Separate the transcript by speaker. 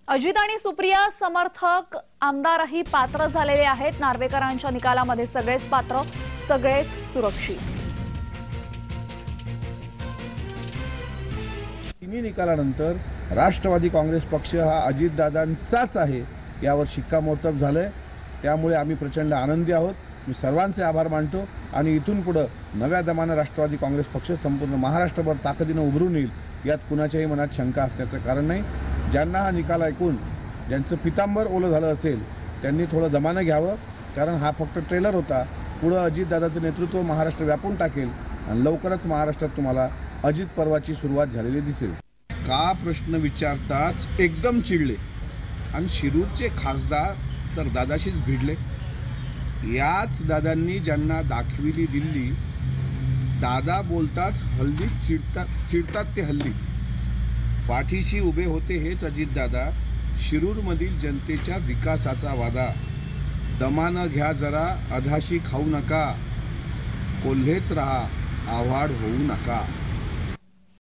Speaker 1: अजित आणि सुप्रिया समर्थक आमदारही पात्र झालेले आहेत। नार्वेकरांच्या निकालामध्ये सगळेच पात्र, सगळेच सुरक्षित।
Speaker 2: तिन्ही निकालानंतर राष्ट्रवादी काँग्रेस पक्ष हा अजितदादांचाच आहे यावर शिक्कामोर्तब झालंय। त्यामुळे आम्ही प्रचंड आनंदी आहोत। मी सर्वांचे आभार मानतो आणि इथून पुढे नव्या दमानं राष्ट्रवादी काँग्रेस पक्ष संपूर्ण महाराष्ट्रभर ताकदीने उभरून येईल यात कुणाच्याही मनात शंका असण्याचं कारण नाही। ज्यांना हा निकाल ऐकून ज्यांचं पितांबर ओलं झालं असेल त्यांनी थोडं दमानं घ्यावं, कारण हा फक्त ट्रेलर होता। पुढे अजितदादाचं नेतृत्व महाराष्ट्र व्यापून टाकेल आणि लवकरच महाराष्ट्रात तुम्हाला अजित पर्वाची सुरुवात झालेली दिसेल। का प्रश्न विचारताच एकदम चिडले आणि शिरूरचे खासदार तर दादाशीच भिडले। याच दादांनी ज्यांना दाखविली दिल्ली, दादा बोलताच हल्लीत चिडतात ते हल्ली। पाठीशी उभे होते हेच अजितदादा, शिरूरमधील जनतेच्या विकासाचा वादा। दमानं घ्या जरा, अधाशी खाऊ नका, कोल्हेच रहा, आव्हाड होऊ नका।